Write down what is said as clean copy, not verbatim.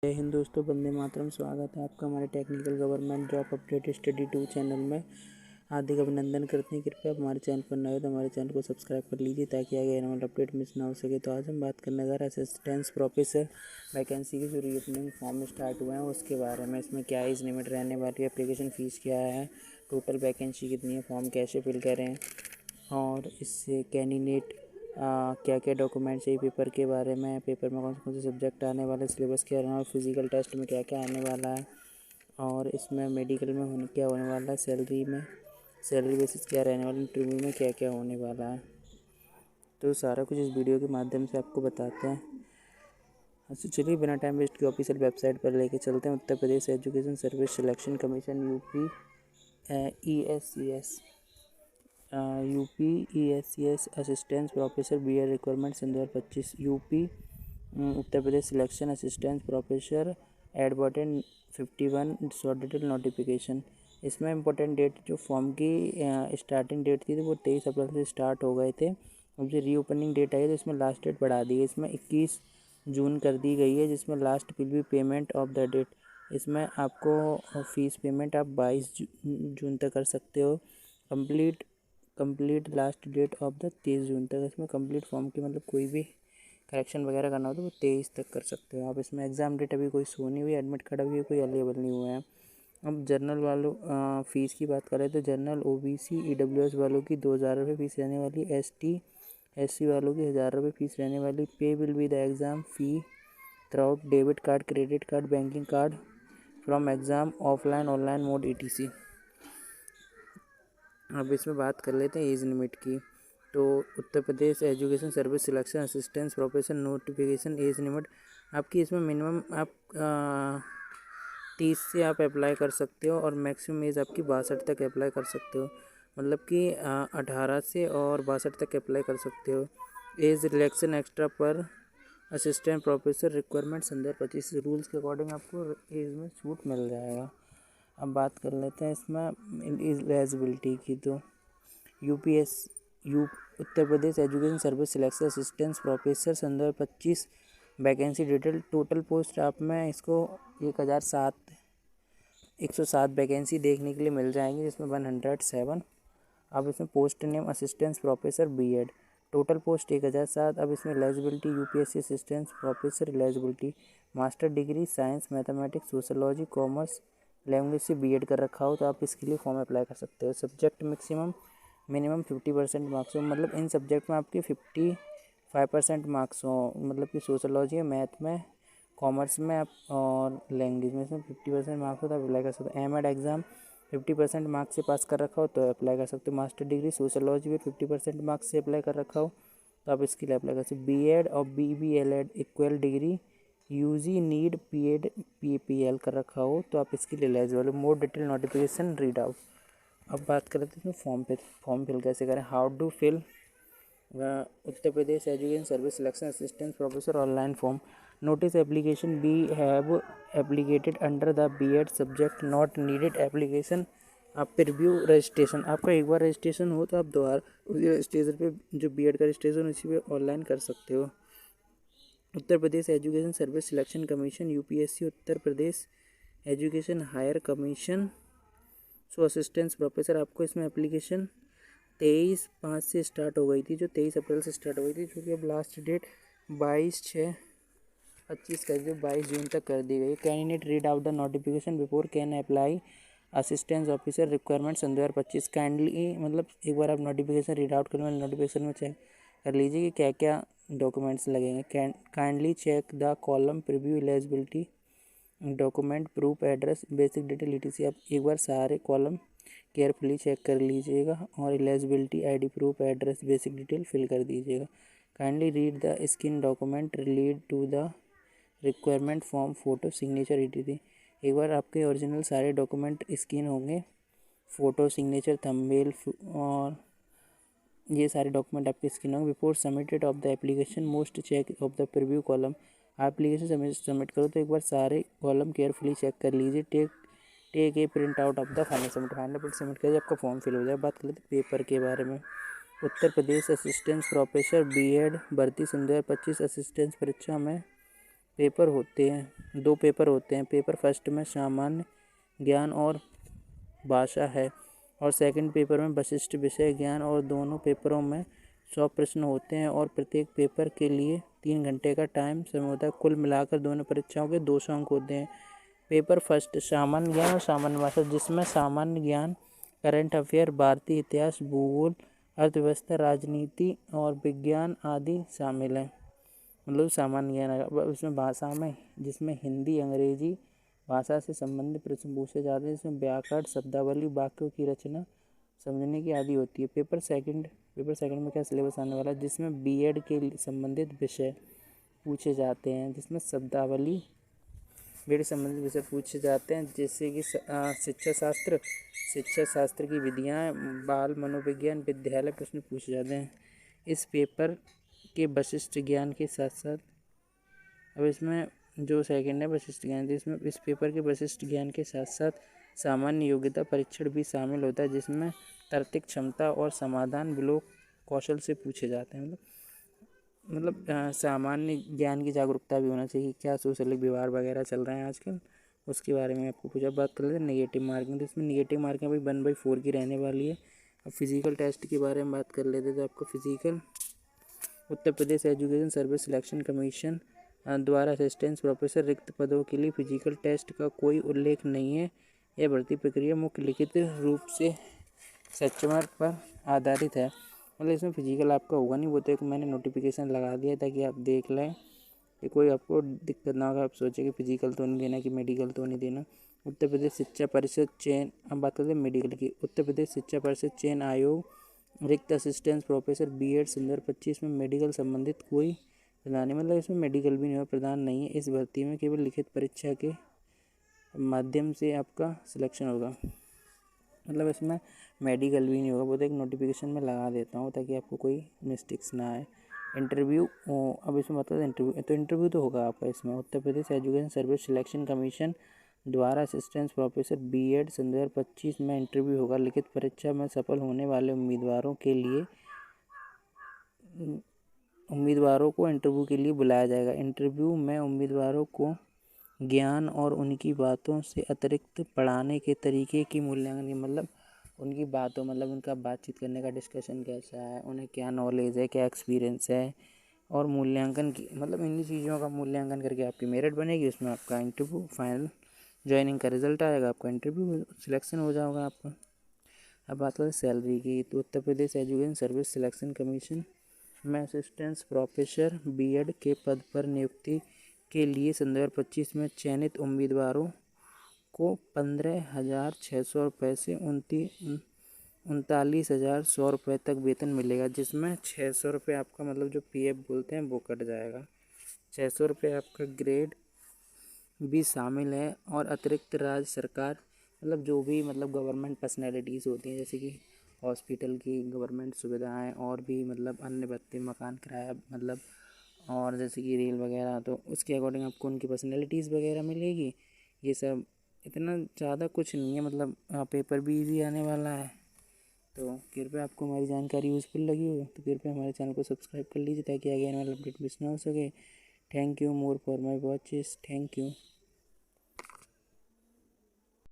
जय हिंद दोस्तों, वंदे मातरम। स्वागत है आपका हमारे technical government job update study 2 channel में। हार्दिक अभिनंदन करते हैं। कृपया हमारे चैनल पर नए हो तो हमारे चैनल को सब्सक्राइब कर लीजिए ताकि आगे आने वाला अपडेट मिस ना हो सके। तो आज हम बात करने जा रहे हैं असिस्टेंट प्रोफेसर वैकेंसी की जो रीओपनिंग फॉर्म स्टार्ट हुए हैं उसके बारे में। इसमें क्या एज लिमिट रहने वाली है, एप्लीकेशन फ़ीस क्या है, टोटल वैकेंसी कितनी है, फॉर्म कैसे फिल करें और इससे कैंडिडेट क्या क्या डॉक्यूमेंट चाहिए, पेपर के बारे में, पेपर में कौन से सब्जेक्ट आने वाले, सिलेबस क्या रहना है, फिजिकल टेस्ट में क्या क्या आने वाला है और इसमें मेडिकल में क्या होने वाला है, सैलरी बेसिस क्या रहने वाला है, इंटरव्यू में क्या क्या होने वाला है। तो सारा कुछ इस वीडियो के माध्यम से आपको बताते हैं। अच्छा चलिए बिना टाइम वेस्ट के ऑफिशियल वेबसाइट पर लेके चलते हैं। Uttar Pradesh education service selection commission UPESCS assistant professor BEd recruitment सन 2025 UP Uttar Pradesh selection assistant professor advertisement 51 short detail notification. इसमें इम्पोर्टेंट डेट जो फॉर्म की स्टार्टिंग डेट थी तो वो 23 अप्रैल से स्टार्ट हो गए थे। अब जो रीओपनिंग डेट आई है तो इसमें लास्ट डेट बढ़ा दी है। इसमें 21 जून कर दी गई है जिसमें last will be payment of the date. इसमें आपको फ़ीस पेमेंट आप 22 जून तक कर सकते हो। Complete last date of the 23 June तक। इसमें कंप्लीट फॉर्म की मतलब कोई भी करेक्शन वगैरह करना हो तो वो 23 तक कर सकते हो आप। इसमें एग्ज़ाम डेट अभी कोई शो नहीं हुई, एडमिट कार्ड अभी कोई अवेलेबल नहीं हुआ है। अब जनरल वालों फ़ीस की बात करें तो जनरल OBC EWS वालों की 2000 रुपये फ़ीस रहने वाली, ST SC वालों की 1000 रुपये फ़ीस रहने वाली। पे will be the exam fee through debit card, credit card, banking card from exam offline online mode ETC। अब इसमें बात कर लेते हैं एज लिमिट की। तो Uttar Pradesh education service selection assistant professor notification age limit आपकी इसमें मिनिमम आप 30 से आप अप्लाई कर सकते हो और मैक्सिमम एज आपकी 62 तक अप्लाई कर सकते हो। मतलब कि 18 से और 62 तक अप्लाई कर सकते हो। एज रिलैक्सेशन एक्स्ट्रा पर असिस्टेंट प्रोफेसर रिक्वायरमेंट सन 2025 रूल्स के अकॉर्डिंग आपको एज में छूट मिल जाएगा। अब बात कर लेते हैं इसमें एलिजिबिलिटी की। तो Uttar Pradesh education service selection assistant professor सन 2025 वैकेंसी डिटेल। टोटल पोस्ट आप में इसको 107 वैकेंसी देखने के लिए मिल जाएंगी जिसमें 107। अब इसमें post name assistant professor BEd, total post 1007। अब इसमें eligibility UPSC assistant professor eligibility master degree science mathematics sociology commerce language से BEd कर रखा हो तो आप इसके लिए फॉर्म अप्लाई कर सकते हो। सब्जेक्ट मिनिमम 50% मार्क्स हो, मतलब इन सब्जेक्ट में आपके 55% मार्क्स हो, मतलब कि सोशोलॉजी मैथ में, कॉमर्स में आप और लैंग्वेज में इसमें 50% मार्क्स हो तो आप अप्लाई कर सकते हो। एमएड एग्ज़ाम 50% मार्क्स से पास कर रखा हो तो अप्लाई कर सकते हो। मास्टर डिग्री सोशोलॉजी में 50% मार्क्स से अप्लाई कर रखा हो तो आप इसके लिए अप्लाई कर सकते हो। BEd और BBLEd equal degree UG need PPL कर रखा हो तो आप इसके लिए एलिजिबल हो। More detail notification read out. अब बात करते हैं फॉर्म फिल कैसे करें। How to fill Uttar Pradesh education service selection assistant professor online form. Notice application be have applicated under the BEd subject not needed application. आप प्रीव्यू रजिस्ट्रेशन, आपका एक बार registration हो तो आप दोबारा उसी रजिस्ट्रेशन पे जो BEd का रजिस्ट्रेशन उसी पे ऑनलाइन कर सकते हो। Uttar Pradesh education service selection commission UPSC Uttar Pradesh education higher commission assistant professor. आपको इसमें एप्लीकेशन 23/5 से स्टार्ट हो गई थी, जो 23 अप्रैल से स्टार्ट हो गई थी, जो कि अब लास्ट डेट 22/6/25 कर दी, 22 जून तक कर दी गई। Candidate read out the notification before can apply assistant officer requirement सन 2025। काइंडली मतलब एक बार आप नोटिफिकेशन रीड आउट करें, नोटिफिकेशन में चेक कर लीजिए कि क्या क्या डॉक्यूमेंट्स लगेंगे। Kindly check the column preview eligibility document proof address basic detail ETC। आप एक बार सारे कॉलम केयरफुली चेक कर लीजिएगा और eligibility ID proof address basic detail fill कर दीजिएगा। Kindly read the scan document relate to the requirement form photo signature ETC। एक बार आपके ओरिजिनल सारे डॉक्यूमेंट स्किन होंगे, फ़ोटो सिग्नेचर थंबनेल और ये सारे डॉक्यूमेंट आपके स्किन होंगे। Before submitted of the application most check of the preview column. आप एप्लीकेशन सबमिट करो तो एक बार सारे कॉलम केयरफुली चेक कर लीजिए। Take a print out of the final print submit करिए, आपका फॉर्म फिल हो जाए। बात कर लेते हैं पेपर के बारे में। Uttar Pradesh assistant professor BEd भर्ती सन 2025 असिस्टेंट परीक्षा में पेपर होते हैं, 2 पेपर होते हैं। पेपर फर्स्ट में सामान्य ज्ञान और भाषा है और सेकंड पेपर में विशिष्ट विषय ज्ञान, और दोनों पेपरों में 100 प्रश्न होते हैं और प्रत्येक पेपर के लिए 3 घंटे का टाइम समय होता है। कुल मिलाकर दोनों परीक्षाओं के 200 अंक होते हैं। पेपर फर्स्ट सामान्य ज्ञान और सामान्य भाषा, जिसमें सामान्य ज्ञान, करंट अफेयर, भारतीय इतिहास, भूगोल, अर्थव्यवस्था, राजनीति और विज्ञान आदि शामिल हैं। मतलब सामान्य ज्ञान है। अब उसमें भाषा में, जिसमें हिंदी, अंग्रेजी भाषा से संबंधित प्रश्न पूछे जाते हैं, जिसमें व्याकरण, शब्दावली, वाक्यों की रचना समझने की आदि होती है। पेपर सेकंड में क्या सिलेबस आने वाला है, जिसमें बीएड के संबंधित विषय पूछे जाते हैं, जिसमें शब्दावली बीएड संबंधित विषय पूछे जाते हैं, जैसे कि शिक्षा शास्त्र की विधियाँ, बाल मनोविज्ञान, विद्यालय प्रश्न पूछे जाते हैं। इस पेपर के विशिष्ट ज्ञान के साथ साथ, अब इसमें जो सेकंड है विशिष्ट ज्ञान, जिसमें इस पेपर के विशिष्ट ज्ञान के साथ साथ सामान्य योग्यता परीक्षण भी शामिल होता है, जिसमें तार्किक क्षमता और समाधान ब्लॉक कौशल से पूछे जाते हैं। मतलब सामान्य ज्ञान की जागरूकता भी होना चाहिए। क्या सोशल व्यवहार वगैरह चल रहे हैं आजकल, उसके बारे में आपको पूछा। बात कर लेते हैं नेगेटिव मार्किंग। तो इसमें नेगेटिव मार्किंग भाई 1/4 की रहने वाली है। अब फिजिकल टेस्ट के बारे में बात कर लेते हैं। तो आपको फिजिकल, उत्तर Pradesh education service selection commission द्वारा असिस्टेंट प्रोफेसर रिक्त पदों के लिए फिजिकल टेस्ट का कोई उल्लेख नहीं है। यह भर्ती प्रक्रिया मुख्य लिखित रूप से सचमार्ग पर आधारित है। मतलब इसमें फिजिकल आपका होगा नहीं, वो तो एक मैंने नोटिफिकेशन लगा दिया ताकि आप देख लें कि कोई आपको दिक्कत ना होगा। आप सोचें कि फिजिकल तो नहीं देना, कि मेडिकल तो नहीं देना। उत्तर प्रदेश शिक्षा परिषद चयन, अब बात करते हैं मेडिकल की। उत्तर प्रदेश शिक्षा परिषद चयन आयोग रिक्त असिस्टेंट प्रोफेसर बीएड संदर्भ 25 में मेडिकल संबंधित कोई प्रदान नहीं। मतलब इसमें मेडिकल भी नहीं हो, प्रदान नहीं है। इस भर्ती में केवल लिखित परीक्षा के माध्यम से आपका सिलेक्शन होगा। मतलब इसमें मेडिकल भी नहीं होगा। वो तो एक नोटिफिकेशन में लगा देता हूँ ताकि आपको कोई मिस्टेक्स ना आए। इंटरव्यू, अब इसमें मतलब इंटरव्यू तो होगा आपका इसमें। उत्तर Pradesh education service selection commission द्वारा असिस्टेंट प्रोफेसर बीएड संदर्भ 25 में इंटरव्यू होगा। लिखित परीक्षा में सफल होने वाले उम्मीदवारों को इंटरव्यू के लिए बुलाया जाएगा। इंटरव्यू में उम्मीदवारों को ज्ञान और उनकी बातों से अतिरिक्त पढ़ाने के तरीके की मूल्यांकन, मतलब उनकी बातों, मतलब उनका बातचीत करने का डिस्कशन कैसा है, उन्हें क्या नॉलेज है, क्या एक्सपीरियंस है, और मूल्यांकन की, मतलब इन्हीं चीज़ों का मूल्यांकन करके आपकी मेरिट बनेगी। उसमें आपका इंटरव्यू, फाइनल ज्वाइनिंग का रिजल्ट आएगा, आपका इंटरव्यू सिलेक्शन हो जाएगा आपका। अब बात करें सैलरी की, तो Uttar Pradesh education service selection commission में असिस्टेंट प्रोफेसर बीएड के पद पर नियुक्ति के लिए संदर्भ 25 में चयनित उम्मीदवारों को 15,600 रुपये से 39,100 रुपये तक वेतन मिलेगा, जिसमें 600 रुपये आपका, मतलब जो पीएफ बोलते हैं, वो कट जाएगा। 600 रुपये आपका ग्रेड भी शामिल है, और अतिरिक्त राज्य सरकार, मतलब जो भी मतलब गवर्नमेंट पर्सनैलिटीज़ होती हैं, जैसे कि हॉस्पिटल की गवर्नमेंट सुविधाएं, और भी मतलब अन्य भत्ते, मकान किराया, मतलब और जैसे कि रेल वगैरह, तो उसके अकॉर्डिंग आपको उनकी पर्सनैलिटीज़ वगैरह मिलेगी। ये सब इतना ज़्यादा कुछ नहीं है, मतलब पेपर भी इजी आने वाला है। तो कृपया आपको हमारी जानकारी यूज़फुल लगी हो तो कृपया हमारे चैनल को सब्सक्राइब कर लीजिए, ताकि आगे आने वाला अपडेट मिस ना हो सके। Thank you more for my watches. Thank you.